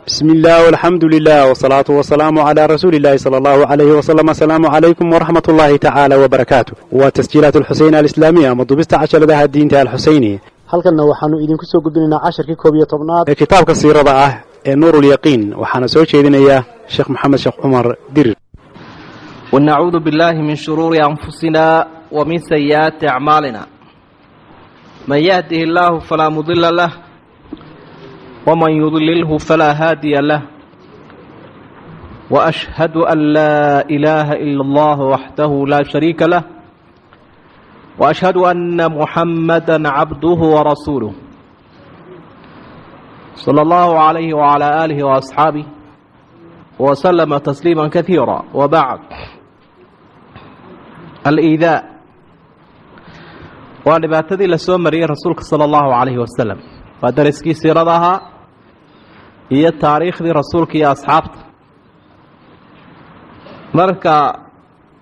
بسم الله والحمد لله والصلاة والسلام على رسول الله صلى الله عليه وسلم. السلام عليكم ورحمة الله تعالى وبركاته. وتسجيلات الحسين الإسلامية مضبست عشر لها الدين الحسيني. halkanna waxaanu idinku soo gudbinaynaa casharkii 11aad ee kitaabka siirada ah ee Nuurul Yaqiin waxaana soo jeedinayaa Sheekh Maxamed Sheekh Umar Dirir. ونعوذ بالله من شرور أنفسنا ومن سيئات أعمالنا من يهده الله فلا مضل له ومن يضلله فلا هادي له وأشهد أن لا إله إلا الله وحده لا شريك له وأشهد أن محمدا عبده ورسوله صلى الله عليه وعلى آله وأصحابه وسلم تسليما كثيرا. وبعد، الإيذاء ونباتدي لسومري رسولك صلى الله عليه وسلم ودرسكي سيرتها هي التاريخ دي رسولك يا أصحابته مركا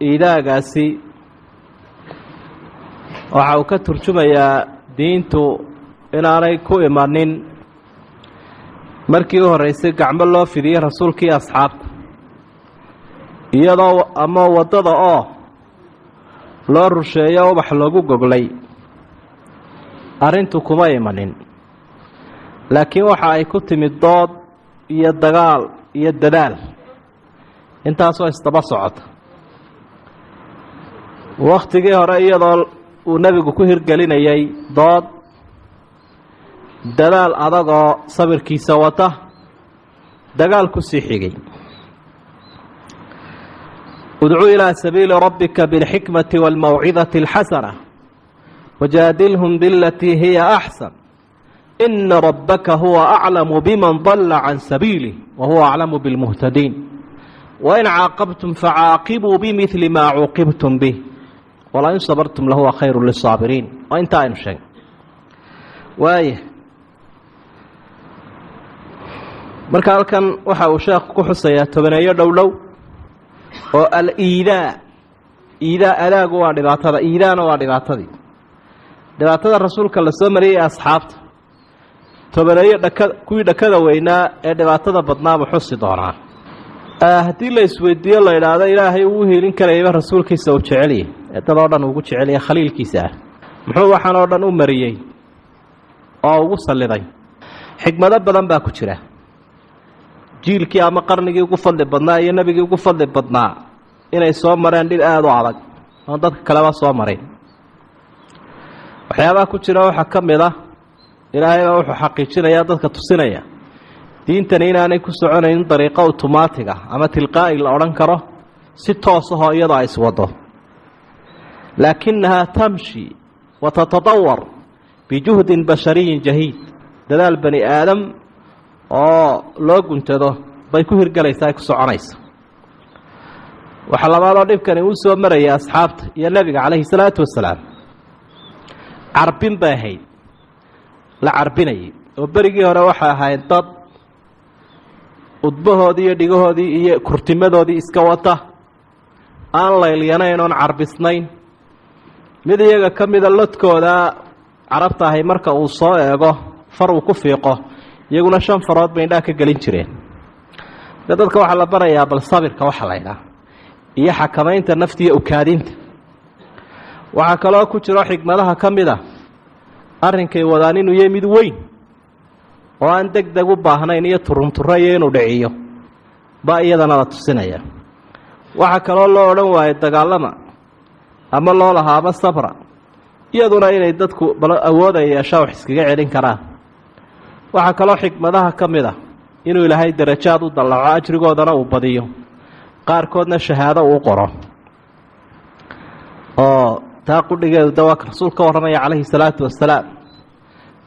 إيذاء قاسي waxa uu ka turjumayaa diintu inaanay ku imanin markii u horeysay gacmo loo fidiyay rasuulkii asxaabta iyadoo ama wadada oo loo rusheeyo wax lagu goglay arintu kuma imanin, laakiin waxa ay ku timid dood iyo dagaal iyo dadaal intaasoo isdaba socota. waqtigii hore iyadoo uu nabigu ku hirgelinayay dood dadaal adagoo sabirkiisa wata dagaal ku sii xigay. udcu ilaa sabiili rabbika bilxikmati waalmawcidati alxasana wajaadilhum bilatii hiya axsan ina rabbaka huwa aclamu biman dalla can sabiilih wahuwa aclamu bilmuhtadiin wain caaqabtum facaaqibuu bimidli maa cuuqibtum bih wala in sabartum lahuwa khayru lisaabiriin. waa inta aynu sheegay. waaya, marka halkan waxa uu sheekhu ku xusayaa tobaneeyo dhowdhow oo al-iidaa. iidaa adaagu waa dhibaatada, iidaana waa dhibaatadii dhibaatada rasuulka la soo mariyay ee asxaabta. tobaneeyo kuwii dhakada weynaa ee dhibaatada badnaaba xusi doonaa. haddii la isweydiiyo la idhaahdo ilaahay uu hiilin karayba rasuulkiisa uu jeceliyay ee dad oo dhan ugu jeceliyay khaliilkiisa ah, muxuu waxaan oo dhan u mariyey oo ugu salliday? xikmado badan baa ku jira. jiilkii ama qarnigii ugu fadli badnaa iyo nebigii ugu fadli badnaa inay soo mareen dhib aada u adag oon dadka kaleba soo marin. waxyaabaha ku jira waxaa ka mid ah ilaahay baa wuxuu xaqiijinayaa dadka tusinaya diintani inaanay ku soconaynin dariiqo automaatiga ama tilqaa'i la odhan karo si toos ahoo iyadoo ay iswado, laakinahaa tamshi wa tatatawar bijuhdin bashariyin jahiid. dadaal bani aadam oo loo guntado bay ku hirgelaysaa, ay ku soconaysa. waxaa labaadoo dhibkani uu soo maraya asxaabta iyo nebiga calayhi salaatu wasalaam, carbin bay ahayd, la carbinayay. oo berigii hore waxay ahayd dad udbahoodii iyo dhigahoodii iyo kurtimadoodii iska wata, aan laylyanayn oon carbisnayn. mid iyaga ka mida lodkooda carabta ahay marka uu soo eego far uu ku fiiqo, iyaguna 5 farood bay indhaha ka gelin jireen. dadka waxaa la barayaa bal sabirka waxa la ydhaa iyo xakamaynta naftiiyo ukaadinta. waxaa kaloo ku jiro xikmadaha ka mid a arrinkay wadaan inuu yahay mid weyn oo aan deg deg u baahnayn iyo turunturaya inuu dhiciyo baa iyadana la tusinaya. waxaa kaloo loo odhan waayo dagaalama ama loo lahaaba sabra, iyaduna inay dadku awoodaya yeeshaa wax iskaga celin karaan. waxaa kaloo xikmadaha ka mid a inuu ilaahay darajaad u dallaco, ajrigoodana uu badiyo, qaarkoodna shahaado uu qoro. oo taa qudhigeedu dawaaka rasuul ka warramaya calayhi salaatu wasalaam,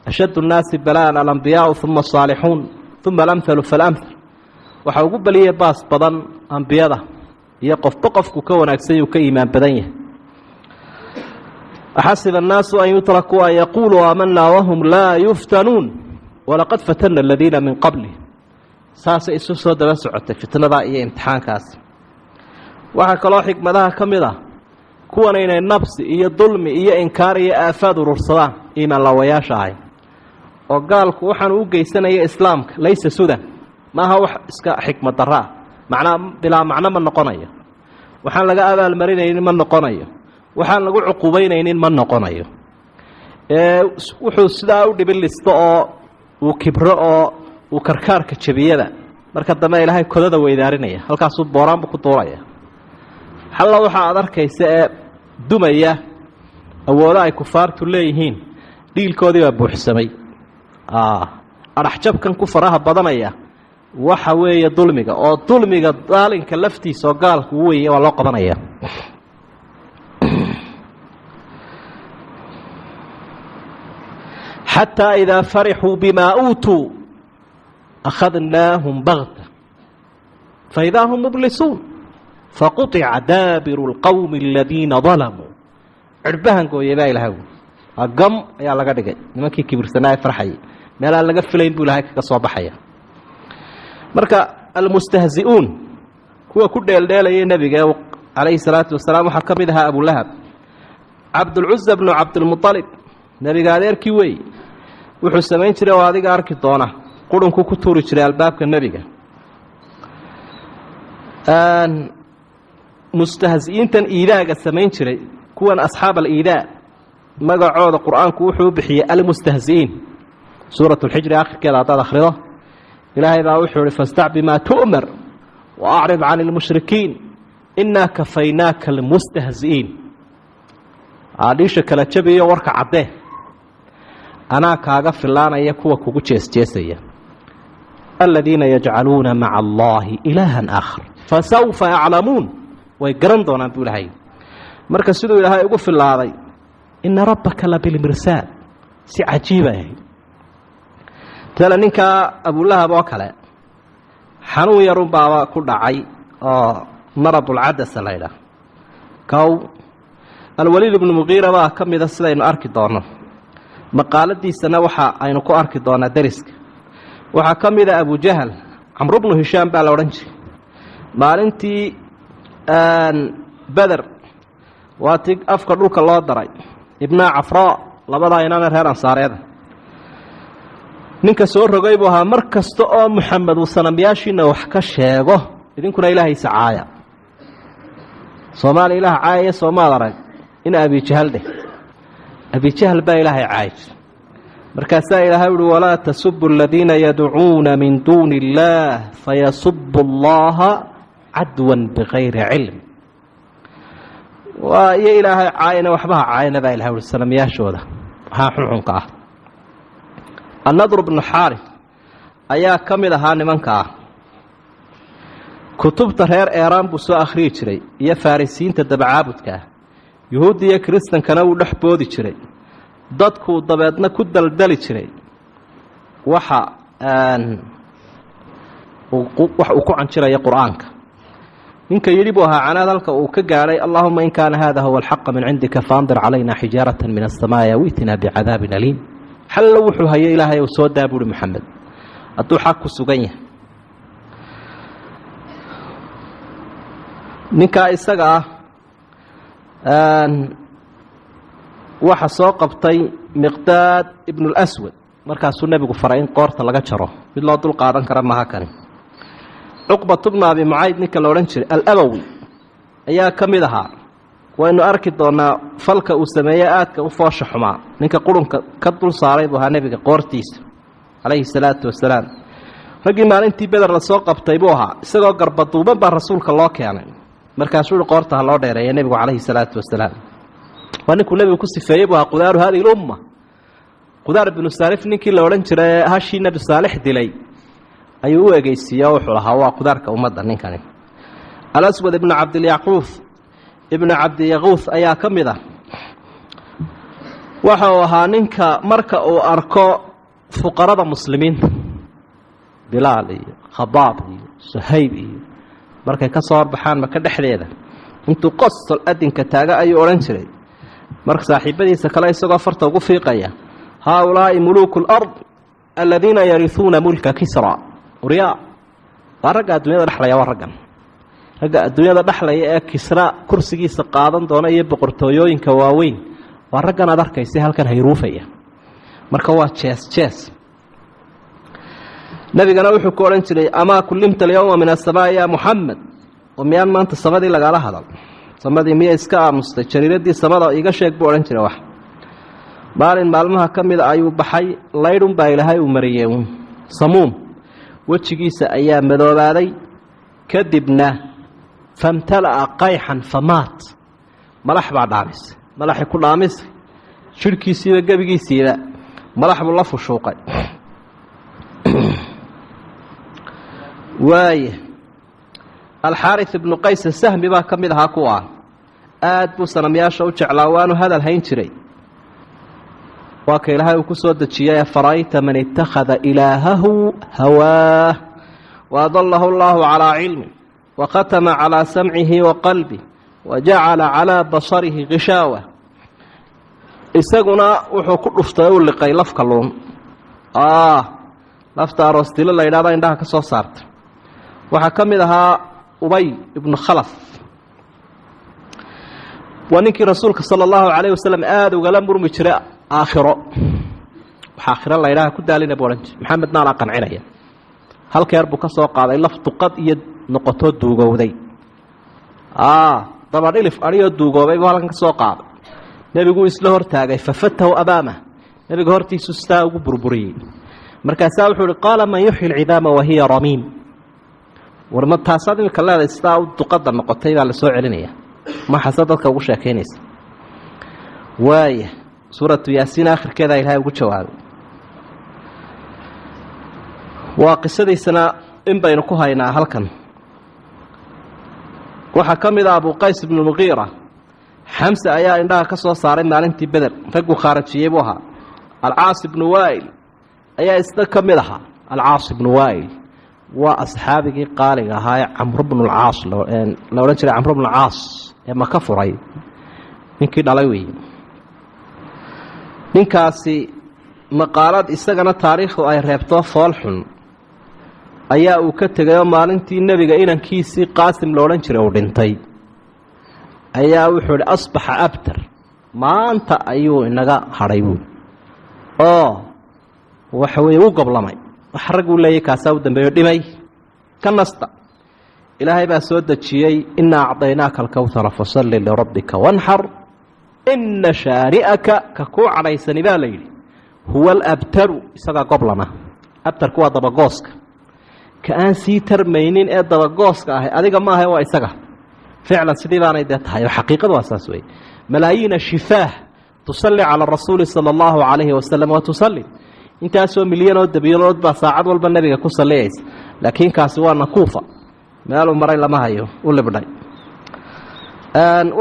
ashaddu nnaasi balaan alambiyaau uma asaalixuun uma alamhalu faalamhal. waxa ugu baliyay baas badan ambiyada iyo qofba qofku ka wanaagsan yuu ka iimaan badan yahay. axasiba annaasu an yutrakuu an yaquuluu aamanaa wahum laa yuftanuun walaqad fatana aladiina min qabli. saasay isu soo daba socotay fitnadaa iyo imtixaankaasi. waxaa kaloo xikmadaha ka mid ah kuwan inay nabsi iyo dulmi iyo inkaar iyo aafaad urursadaan iimaan laawayaasha ahay. oo gaalku waxaan u geysanaya islaamka laysa sudan maaha wax iska xikmad darro ah macnaa bilaa macno ma noqonayo waxaan laga abaalmarinaynin ma noqonayo waxaan lagu cuqubaynaynin ma noqonayo wuxuu sidaa u dhibin listo oo uu kibro oo uu karkaarka jabiyada marka dambe ilaahay kodada weydaarinaya halkaasuu booraanbu ku duulaya xalla waxa aad arkaysa ee dumaya awoodo ay kufaartu leeyihiin dhiilkoodii baa buuxsamay adhaxjabkan ku faraha badanaya waxa weeye dulmiga oo dulmiga daalinka laftiisa oo gaalku u weeye waa loo qabanaya xataa idaa farixuu bimaa uutuu akhadnaahum bagta faidaa hum mublisuun faquطica daabiru اlqowmi aladiina dalamuu cirbahan gooye baa ilahay gam ayaa laga dhigay nimankii kibirsanaa ee farxayay meel aan laga filayn buu ilahay kaga soo baxaya marka almustahzi'uun kuwa ku dheeldheelayay nebiga calayhi salaatu wasalaam waxaa ka mid ahaa abulahab cabdulcuza bnu cabdilmualib nebiga adeerkii weey wuxuu samayn jiray oo adiga arki doona qurunku ku tuuri jiray albaabka nebiga mustahzi'iintan iidaaga samayn jiray kuwan asxaab aliidaa magacooda qur-aanku wuxuu u bixiyey almustahzi'iin suurat lxijri akhirkeeda haddaad akhrido ilaahay baa wuxuu ihi fastac bimaa tu'mar wa acrid can ilmushrikiin innaa kafaynaaka almustahzi'iin dhiisha kala jabiyo warka caddee anaa kaaga filaanaya kuwa kugu jeesjeesaya aladiina yajcaluuna maca allaahi ilaahan aakhar fasawfa yaclamuun way garan doonaan buu ilahay marka siduu ilaahay ugu filaaday ina rabbaka la bilmirsaad si cajiibay ahayd tale ninkaa abulahab oo kale xanuun yarun baaba ku dhacay oo marabulcadasa la ydhaah kow alwaliid ibnu muqiira baa ka mida sidaynu arki doonno maqaaladiisana waxa aynu ku arki doonaa deriska waxaa ka mida abujahal camru bnu hishaam baa la odhan jiray maalintii beder waa ti afka dhulka loo daray ibnaa cafraa labadaa inana reer ansaareeda ninka soo rogay buu ahaa mar kasta oo muxamed uu sanamyaashiina wax ka sheego idinkuna ilaahaysa caaya soomaaliya ilaah caayaya soomaad arag in abijahal dheh abijahal baa ilaahay caay jir markaasaa ilaahay uhi walaa tasubu aladiina yadcuuna min duuni illaah fayasubu allaha cadwan bikayri cilm waa iyo ilaahay caayana waxbaha caayana baa ilahay uhi sanamyaashooda waxaa xunxunka ah annadr bnu xaarif ayaa ka mid ahaa nimanka ah kutubta reer eeraan buu soo akhriyi jiray iyo farisiinta dabacaabudka ah yuhuudda iyo kiristankana wuu dhex boodi jiray dadkuu dabeedna ku daldali jiray waxa wax uu ku canjiraya qur-aanka ninka yidhi buu ahaa canaad halka uu ka gaadhay allahuma in kaana hada huwa alxaqa min cindika faandir calayna xijaarata min aلsamaaءi aw itina bicadaabin aliim xallo wuxuu hayay ilaahay uu soo daa buuhi moxamed hadduu xaq ku sugan yahay ninkaa isaga ah waxa soo qabtay miqdaad ibnu اlswad markaasuu nebigu faray in qoorta laga jaro mid loo dul qaadan kara maha kani cuqbat bnu abi mucayd ninka la odhan jiray alabowi ayaa ka mid ahaa waynu arki doonaa falka uu sameeyey aadka u foosha xumaa ninka qurunka ka dul saaray buu ahaa nebiga qoortiisa calayhi salaatu wasalaam raggii maalintii beder la soo qabtay buu ahaa isagoo garbaduuban baa rasuulka loo keenay markaasuu uhi qoorta ha loo dheereeya nebigu calayhi salaatu wasalaam waa ninkuu nebigu ku sifeeyey buu ahaa qudaaru hadihi lumma qudaar binu saalif ninkii la odhan jiray hashii nebi saalix dilay ayuu u egeysiiye oo wuxuu lahaa waa qudaarka ummadda ninkani alaswad ibnu cabdilyaquuf ibnu cabdiyaquuf ayaa ka mid ah waxa uu ahaa ninka marka uu arko fuqarada muslimiinta bilaal iyo khabaab iyo suhayb iyo markay ka soo horbaxaan maka dhexdeeda intuu qosol adinka taaga ayuu odhan jiray marka saaxiibadiisa kale isagoo farta ugu fiiqaya haaulaa'i muluuku lard aladiina yarihuuna mulka kisra uryaa waa ragga adduunyada dhexlaya waa raggan ragga adduunyada dhexlaya ee kisra kursigiisa qaadan doona iyo boqortooyooyinka waaweyn waa raggan aad arkaysa halkan hayruufaya marka waa jees jees nabigana wuxuu ku odhan jiray amaa kullimta alyawma min asamaa ya muxamed oo miyaan maanta samadii lagala hadal samadii miya iska aamustay jariiradii samada iga sheeg buu odhan jiray wax maalin maalmaha ka mida ayuu baxay laydhun baa ilaahay uu mariyey samuum wejigiisa ayaa madoobaaday kadibna famtala'a qayxan famaat malax baa dhaamisay malaxii ku dhaamisay jidhkiisiiba gebigiisiiba malax buu la fushuuqay waaye alxaaris ibnu qays sahmi baa ka mid ahaa kuwa aad buu sanamyaasha u jeclaa waanu hadal hayn jiray waa ka ilaahay uu ku soo dejiyay farayta man ittakhada ilaahahu hawaah waadallahu allahu calaa cilmi wakhatama calaa samcihi wa qalbi wajacala calaa basarihi gishaawa isaguna wuxuu ku dhuftay u liqay laf kalluun lafta aroostilo la yidhahda indhaha ka soo saartay waxaa ka mid ahaa ubay ibnu khalaf waa ninkii rasuulka sala allahu calayh wasalam aada ugala murmi jiray aakhiro waxa aakhiro la yidhaha ku daalina buu odhan jiray maxamedna anaa qancinaya halkeer buu ka soo qaaday laf duqad iyo noqotoo duugowday dabadhilif adhiyoo duugoobay buu halkan ka soo qaaday nebiguu isla hortaagay fafatahu amaamah nebiga hortiisu sidaa ugu burburiyey markaasaa wuxuu ihi qaala man yuxyi lcidaama wahiya ramiim warma taasaad imika leedahay sidaa u duqadda noqotay baa la soo celinaya maxase dadka ugu sheekaynaysa waaya suuratu yaasiin aakhirkeedaa ilaahay ugu jawaabay waa qisadiisana in baynu ku haynaa halkan waxaa ka mid ah abuqays ibnu muqiira xamse ayaa indhaha ka soo saaray maalintii beder ragguu khaarajiyey buu ahaa alcaas ibnu waa'il ayaa isna ka mid ahaa alcaas ibnu waa'il waa asxaabigii qaaliga ahaa ee camru bnu lcaas la odhan jiray camru bnu lcaas ee maka furay ninkii dhalay weeye ninkaasi maqaalad isagana taariikhdu ay reebto fool xun ayaa uu ka tegayoo maalintii nebiga inankiisii qaasim la odhan jiray uu dhintay ayaa wuxuu idhi asbaxa abtar maanta ayuu inaga hadhay buui oo waxa weeye u goblamay wax ragguu leeyay kaasaa u dambeeyo dhimay ka nasta ilaahay baa soo dejiyey inaa acdaynaaka alkawhara fasalli lirabbika wanxar ina shaani'aka ka kuu cadhaysani baa la yidhi huwa alabtaru isagaa goblama abtarku waa dabagooska ka aan sii tarmaynin ee dabagooska ahay adiga maaha waa isaga ficlan sidii baanay dee tahay oo xaqiiqadu waa saas weeye malaayiina shifaah tusalli cala rasuuli sala allahu calayhi wasalam wa tusallim intaasoo milyan oo dabiilood baa saacad walba nebiga ku salliyaysa laakiin kaasi waa nakuufa meeluu maray lama hayo u libdhay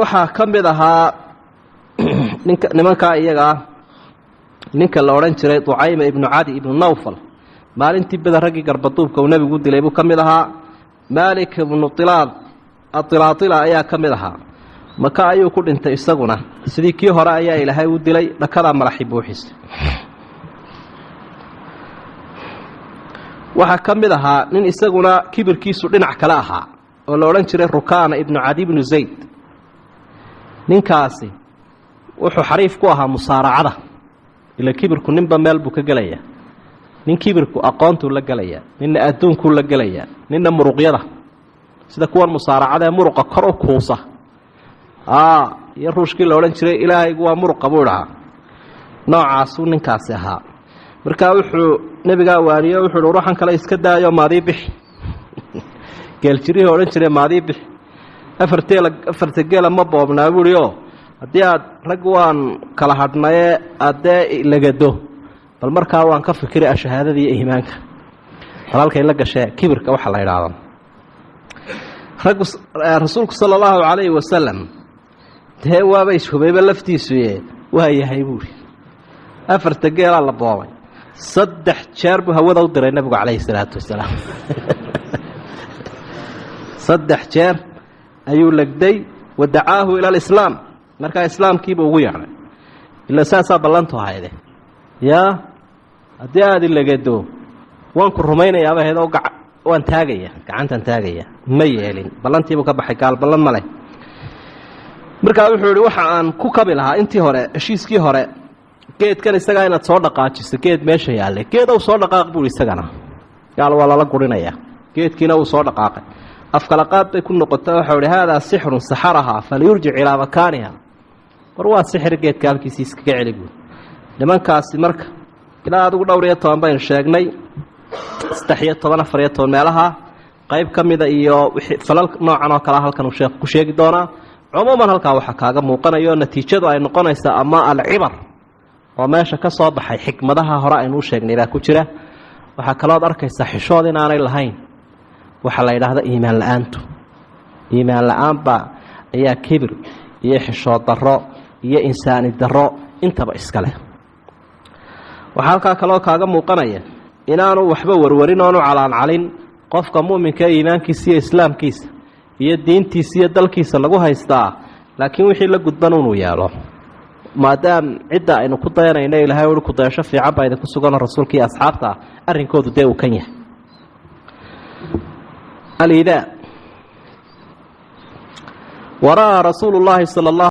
waxaa ka mid ahaa nimankaa iyaga ah ninka la odhan jiray ducayma ibnu cadi ibnu nawfal maalintii beder raggii garbaduubka uu nebigu dilay buu ka mid ahaa maalik ibnu ailaatila ayaa ka mid ahaa maka ayuu ku dhintay isaguna sidii kii hore ayaa ilaahay u dilay dhakadaa madaxi buuxisay waxaa ka mid ahaa nin isaguna kibirkiisu dhinac kale ahaa oo la odhan jiray rukaana ibnu cadi ibnu zayd ninkaasi wuxuu xariif ku ahaa musaaracada ila kibirku ninba meel buu ka gelayaa nin kibirku aqoontuu la gelayaa ninna adduunkuu la gelayaa ninna muruqyada sida kuwan musaaracada ee muruqa kor u kuusa iyo ruushkii la odhan jiray ilaahaygu waa muruqa buu idhahaa noocaasuu ninkaasi ahaa markaa wuxuu nebigaa waaniyo wuxuu hi ruuxan kale iska daayo maadii bixi geeljirihii odhan jiray maadii bixi afarta geela ma boobnaa buuhi oo haddii aad rag waan kala hadhnayee addee lagado bal markaa waan ka fikiri shahaadada iyo iimaanka walaalkay la gashee kibirka waxa la idhaahdo rasuulku sala allahu calayhi wasalam dee waaba ishubayba laftiisuye waa yahay buuhi afarta geelaa la boobay 3 jeer buu hawada u diray nabigu calayhi salaatu wasalaam 3 jeer ayuu lagday wadacaahu ila alislaam markaa islaamkiiba ugu yeedhay ila saasaa ballantu ahayde yaa haddii aad ilagado waan ku rumaynayaaba heedoo waan taagaya gacantan taagaya ma yeelin ballantiibuu ka baxay gaal ballan ma leh markaa wuxuu yihi waxa aan ku kabi lahaa intii hore heshiiskii hore geedkan isagaa inaad soo dhaqaajiso geed meesha yaallay geedow soo dhaqaaq buui isagana gaal waa lala gurinayaa geedkiina uu soo dhaqaaqay afkala qaad bay ku noqotay waxau ihi haadaa sixrun saxarahaa falyurjic ilaa makaaniha war waa sixir geedka halkiisii iskaga celi buui nimankaasi marka ilaa adigu dhowr iyo 10 baynu sheegnay 3 iyo 10 4 iyo 10 meelaha qayb ka mida iyo falal noocan oo kale halkan uu sheekhu ku sheegi doonaa cumuuman halkaa waxaa kaaga muuqanayo natiijadu ay noqonaysaa ama alcibar oo meesha ka soo baxay xikmadaha hore aynu u sheegnay baa ku jira waxaa kalood arkaysaa xishood inaanay lahayn waxaa la yidhaahda iimaan la-aantu iimaan la-aanba ayaa kibir iyo xishood darro iyo insaani darro intaba iska leh waxaa halkaa kaloo kaaga muuqanaya inaanu waxba warwarin oonu calaancalin qofka mu'minka iimaankiisa iyo islaamkiisa iyo diintiisa iyo dalkiisa lagu haystaa laakiin wixii la gudban inuu yeelo maadaam cidda aynu ku dayanayno ilaahay uu ku dayasho fiican baa idinku sugan rasuulkii asxaabta arrinkoodu dee uu kan yahay alidaa waraa rasuulullaahi sala allah